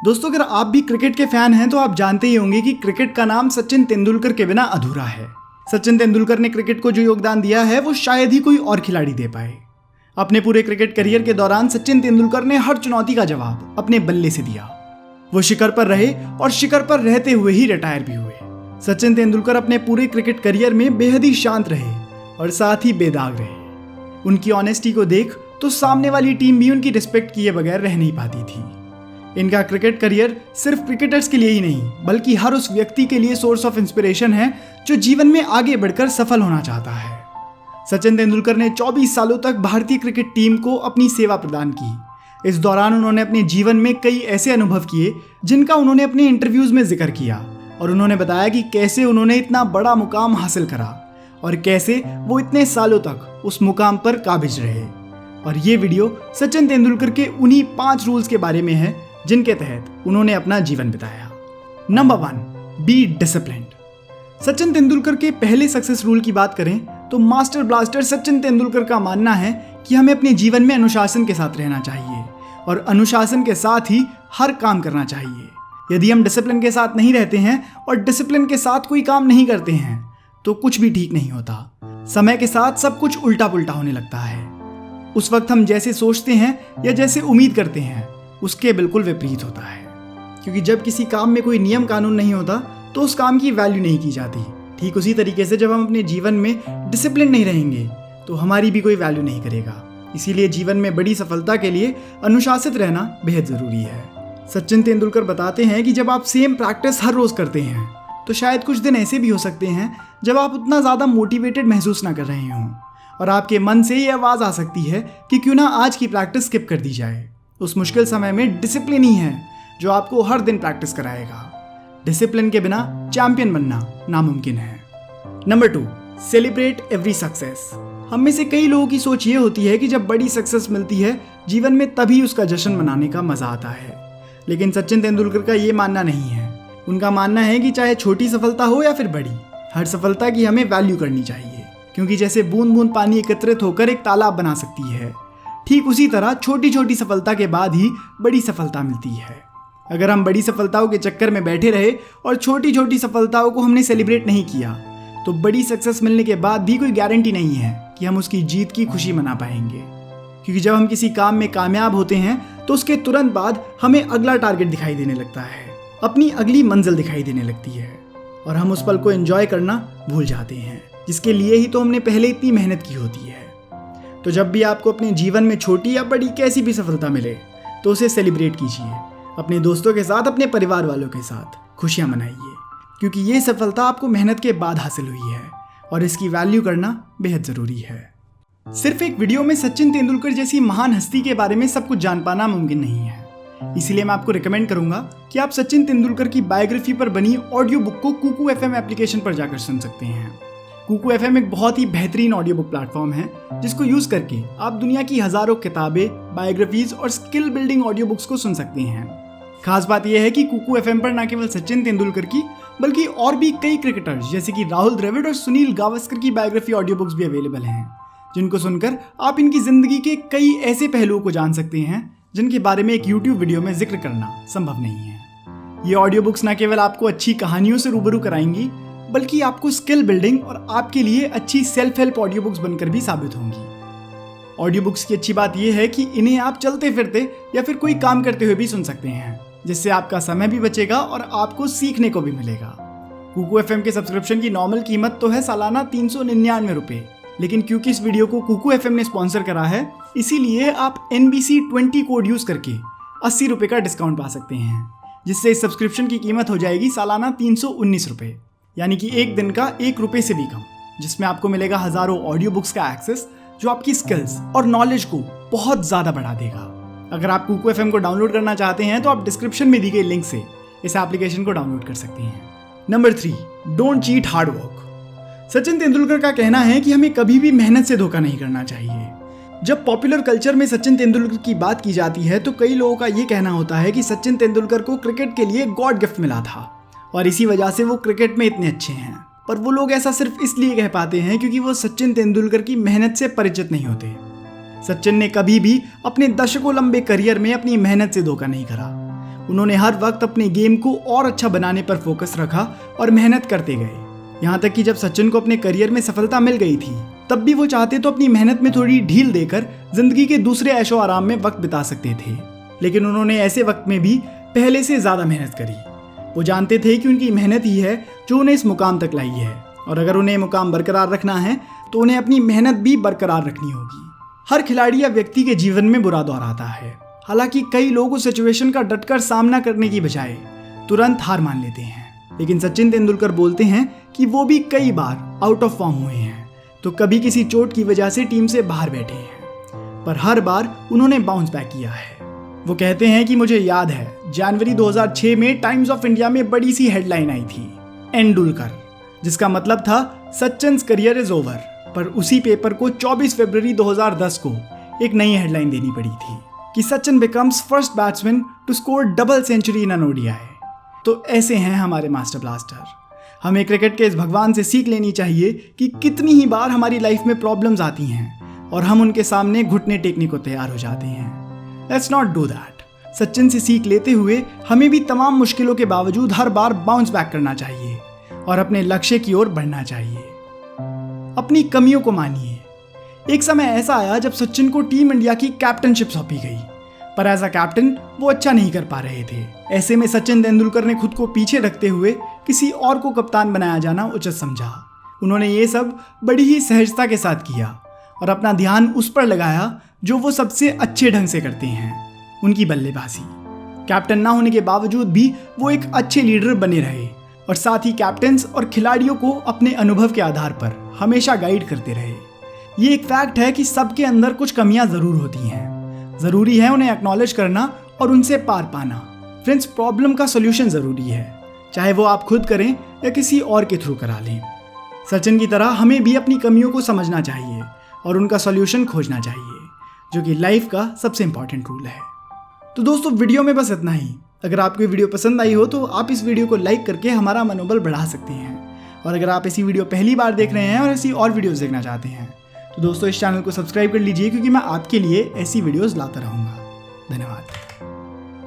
दोस्तों, अगर आप भी क्रिकेट के फैन हैं तो आप जानते ही होंगे कि क्रिकेट का नाम सचिन तेंदुलकर के बिना अधूरा है। सचिन तेंदुलकर ने क्रिकेट को जो योगदान दिया है वो शायद ही कोई और खिलाड़ी दे पाए। अपने पूरे क्रिकेट करियर के दौरान सचिन तेंदुलकर ने हर चुनौती का जवाब अपने बल्ले से दिया। वो शिखर पर रहे और शिखर पर रहते हुए ही रिटायर भी हुए। सचिन तेंदुलकर अपने पूरे क्रिकेट करियर में बेहद ही शांत रहे और साथ ही बेदाग रहे। उनकी ऑनेस्टी को देख तो सामने वाली टीम भी उनकी रिस्पेक्ट किए बगैर रह नहीं पाती थी। इनका क्रिकेट करियर सिर्फ क्रिकेटर्स के लिए ही नहीं बल्कि हर उस व्यक्ति के लिए सोर्स ऑफ इंस्पिरेशन है जो जीवन में आगे बढ़कर सफल होना चाहता है। सचिन तेंदुलकर ने 24 सालों तक भारतीय क्रिकेट टीम को अपनी सेवा प्रदान की। इस दौरान उन्होंने अपने जीवन में कई ऐसे अनुभव किए जिनका उन्होंने अपने इंटरव्यूज में जिक्र किया और उन्होंने बताया कि कैसे उन्होंने इतना बड़ा मुकाम हासिल करा और कैसे वो इतने सालों तक उस मुकाम पर काबिज रहे। और ये वीडियो सचिन तेंदुलकर के उन्हीं 5 रूल्स के बारे में है जिनके तहत उन्होंने अपना जीवन बिताया। Number 1, be disciplined. Sachin Tendulkar के पहले सक्सेस रूल की बात करें तो मास्टर ब्लास्टर सचिन तेंदुलकर का मानना है कि हमें अपने जीवन में अनुशासन के साथ रहना चाहिए और अनुशासन के साथ ही हर काम करना चाहिए। यदि हम डिसिप्लिन के साथ नहीं रहते हैं और डिसिप्लिन के साथ कोई काम नहीं करते हैं तो कुछ भी ठीक नहीं होता। समय के साथ सब कुछ उल्टा पुल्टा होने लगता है। उस वक्त हम जैसे सोचते हैं या जैसे उम्मीद करते हैं उसके बिल्कुल विपरीत होता है। क्योंकि जब किसी काम में कोई नियम कानून नहीं होता तो उस काम की वैल्यू नहीं की जाती। ठीक उसी तरीके से जब हम अपने जीवन में डिसिप्लिन नहीं रहेंगे तो हमारी भी कोई वैल्यू नहीं करेगा। इसीलिए जीवन में बड़ी सफलता के लिए अनुशासित रहना बेहद ज़रूरी है। सचिन तेंदुलकर बताते हैं कि जब आप सेम प्रैक्टिस हर रोज़ करते हैं तो शायद कुछ दिन ऐसे भी हो सकते हैं जब आप उतना ज़्यादा मोटिवेटेड महसूस ना कर रहे हों और आपके मन से ये आवाज़ आ सकती है कि क्यों ना आज की प्रैक्टिस स्किप कर दी जाए। उस मुश्किल समय में डिसिप्लिन ही है जो आपको हर दिन प्रैक्टिस कराएगा। डिसिप्लिन के बिना चैंपियन बनना नामुमकिन है। Number 2, celebrate every success. हम में से कई लोगों की सोच ये होती है कि जब बड़ी सक्सेस मिलती है जीवन में तभी उसका जश्न मनाने का मजा आता है, लेकिन सचिन तेंदुलकर का ये मानना नहीं है। उनका मानना है कि चाहे छोटी सफलता हो या फिर बड़ी, हर सफलता की हमें वैल्यू करनी चाहिए। क्योंकि जैसे बूंद बूंद पानी एकत्रित होकर एक तालाब बना सकती है, ठीक उसी तरह छोटी छोटी सफलता के बाद ही बड़ी सफलता मिलती है। अगर हम बड़ी सफलताओं के चक्कर में बैठे रहे और छोटी छोटी सफलताओं को हमने सेलिब्रेट नहीं किया तो बड़ी सक्सेस मिलने के बाद भी कोई गारंटी नहीं है कि हम उसकी जीत की खुशी मना पाएंगे। क्योंकि जब हम किसी काम में कामयाब होते हैं तो उसके तुरंत बाद हमें अगला टारगेट दिखाई देने लगता है, अपनी अगली मंजिल दिखाई देने लगती है और हम उस पल को एंजॉय करना भूल जाते हैं, जिसके लिए ही तो हमने पहले इतनी मेहनत की होती है। तो जब भी आपको अपने जीवन में छोटी या बड़ी कैसी भी सफलता मिले तो उसे सेलिब्रेट कीजिए। अपने दोस्तों के साथ, अपने परिवार वालों के साथ खुशियां मनाइए, क्योंकि ये सफलता आपको मेहनत के बाद हासिल हुई है और इसकी वैल्यू करना बेहद ज़रूरी है। सिर्फ एक वीडियो में सचिन तेंदुलकर जैसी महान हस्ती के बारे में सब कुछ जान पाना मुमकिन नहीं है। इसीलिए मैं आपको रिकमेंड करूंगा कि आप सचिन तेंदुलकर की बायोग्राफी पर बनी ऑडियो बुक को कुकू FM एप्लीकेशन पर जाकर सुन सकते हैं। कुकू FM एक बहुत ही बेहतरीन ऑडियो बुक प्लेटफॉर्म है जिसको यूज़ करके आप दुनिया की हज़ारों किताबें, बायोग्राफीज और स्किल बिल्डिंग ऑडियो बुक्स को सुन सकते हैं। खास बात यह है कि कुकू FM पर न केवल सचिन तेंदुलकर की बल्कि और भी कई क्रिकेटर्स जैसे कि राहुल द्रविड़ और सुनील गावस्कर की बायोग्राफी ऑडियो बुक्स भी अवेलेबल हैं, जिनको सुनकर आप इनकी ज़िंदगी के कई ऐसे पहलुओं को जान सकते हैं जिनके बारे में एक YouTube वीडियो में जिक्र करना संभव नहीं है। ये ऑडियो बुक्स न केवल आपको अच्छी कहानियों से रूबरू कराएंगी बल्कि आपको स्किल बिल्डिंग और आपके लिए अच्छी सेल्फ हेल्प ऑडियो बुक्स बनकर भी साबित होंगी। ऑडियो बुक्स की अच्छी बात यह है कि इन्हें आप चलते फिरते या फिर कोई काम करते हुए भी सुन सकते हैं, जिससे आपका समय भी बचेगा और आपको सीखने को भी मिलेगा। कुकू FM के सब्सक्रिप्शन की नॉर्मल कीमत तो है सालाना 399 रुपये, लेकिन क्योंकि इस वीडियो को कुकू FM ने स्पॉन्सर करा है इसीलिए आप NBC20 कोड यूज़ करके 80 रुपये का डिस्काउंट पा सकते हैं, जिससे इस सब्सक्रिप्शन की कीमत हो जाएगी सालाना 319 रुपये, यानी कि एक दिन का 1 रुपये से भी कम, जिसमें आपको मिलेगा हज़ारों ऑडियो बुक्स का एक्सेस जो आपकी स्किल्स और नॉलेज को बहुत ज़्यादा बढ़ा देगा। अगर आप कुकू FM को डाउनलोड करना चाहते हैं तो आप डिस्क्रिप्शन में दी गई लिंक से इस एप्लीकेशन को डाउनलोड कर सकते हैं। Number 3, don't cheat hard work. Sachin Tendulkar का कहना है कि हमें कभी भी मेहनत से धोखा नहीं करना चाहिए। जब पॉपुलर कल्चर में सचिन तेंदुलकर की बात की जाती है तो कई लोगों का ये कहना होता है कि सचिन तेंदुलकर को क्रिकेट के लिए गॉड गिफ्ट मिला था और इसी वजह से वो क्रिकेट में इतने अच्छे हैं। पर वो लोग ऐसा सिर्फ इसलिए कह पाते हैं क्योंकि वो सचिन तेंदुलकर की मेहनत से परिचित नहीं होते। सचिन ने कभी भी अपने दशकों लंबे करियर में अपनी मेहनत से धोखा नहीं करा। उन्होंने हर वक्त अपने गेम को और अच्छा बनाने पर फोकस रखा और मेहनत करते गए। यहाँ तक कि जब सचिन को अपने करियर में सफलता मिल गई थी तब भी वो चाहते तो अपनी मेहनत में थोड़ी ढील देकर जिंदगी के दूसरे ऐशो आराम में वक्त बिता सकते थे, लेकिन उन्होंने ऐसे वक्त में भी पहले से ज़्यादा मेहनत करी। वो जानते थे कि उनकी मेहनत ही है जो उन्हें इस मुकाम तक लाई है, और अगर उन्हें मुकाम बरकरार रखना है तो उन्हें अपनी मेहनत भी बरकरार रखनी होगी। हर खिलाड़ी या व्यक्ति के जीवन में बुरा दौर आता है। हालांकि कई लोग उस सिचुएशन का डटकर सामना करने की बजाय तुरंत हार मान लेते हैं, लेकिन सचिन तेंदुलकर बोलते हैं कि वो भी कई बार आउट ऑफ फॉर्म हुए हैं, तो कभी किसी चोट की वजह से टीम से बाहर बैठे हैं, पर हर बार उन्होंने बाउंस बैक किया है। वो कहते हैं कि मुझे याद है जनवरी 2006 में टाइम्स ऑफ इंडिया में बड़ी सी हेडलाइन आई थी, एंडुलकर, जिसका मतलब था सचिन्स करियर इज ओवर। पर उसी पेपर को 24 फरवरी 2010 को एक नई हेडलाइन देनी पड़ी थी कि Sachin becomes first batsman to score double century in an ODI. तो ऐसे हैं हमारे मास्टर ब्लास्टर। हमें क्रिकेट के इस भगवान से सीख लेनी चाहिए कि कितनी ही बार हमारी लाइफ में प्रॉब्लम्स आती हैं और हम उनके सामने घुटने टेकने को तैयार हो जाते हैं। Let's not do that. Sachin से सीख लेते हुए हमें भी तमाम मुश्किलों के बावजूद हर बार बाउंस बैक करना चाहिए और अपने लक्ष्य की ओर बढ़ना चाहिए। अपनी कमियों को मानिए। एक समय ऐसा आया जब सचिन को टीम इंडिया की कैप्टनशिप सौंपी गई, पर एज अ कैप्टन वो अच्छा नहीं कर पा रहे थे। ऐसे में सचिन तेंदुलकर ने खुद को पीछे रखते हुए किसी और को कप्तान बनाया जाना उचित समझा। उन्होंने ये सब बड़ी ही सहजता के साथ किया और अपना ध्यान उस पर लगाया जो वो सबसे अच्छे ढंग से करते हैं, उनकी बल्लेबाजी। कैप्टन ना होने के बावजूद भी वो एक अच्छे लीडर बने रहे और साथ ही कैप्टन्स और खिलाड़ियों को अपने अनुभव के आधार पर हमेशा गाइड करते रहे। ये एक फैक्ट है कि सबके अंदर कुछ कमियां जरूर होती हैं, जरूरी है उन्हें एक्नॉलेज करना और उनसे पार पाना। फ्रेंड्स, प्रॉब्लम का सोल्यूशन जरूरी है, चाहे वो आप खुद करें या किसी और के थ्रू करा लें। सचिन की तरह हमें भी अपनी कमियों को समझना चाहिए और उनका सोल्यूशन खोजना चाहिए, जो कि लाइफ का सबसे इंपॉर्टेंट रूल है। तो दोस्तों, वीडियो में बस इतना ही। अगर आपको ये वीडियो पसंद आई हो तो आप इस वीडियो को लाइक करके हमारा मनोबल बढ़ा सकते हैं, और अगर आप ऐसी वीडियो पहली बार देख रहे हैं और ऐसी और वीडियोस देखना चाहते हैं तो दोस्तों इस चैनल को सब्सक्राइब कर लीजिए, क्योंकि मैं आपके लिए ऐसी वीडियोस लाता रहूँगा। धन्यवाद।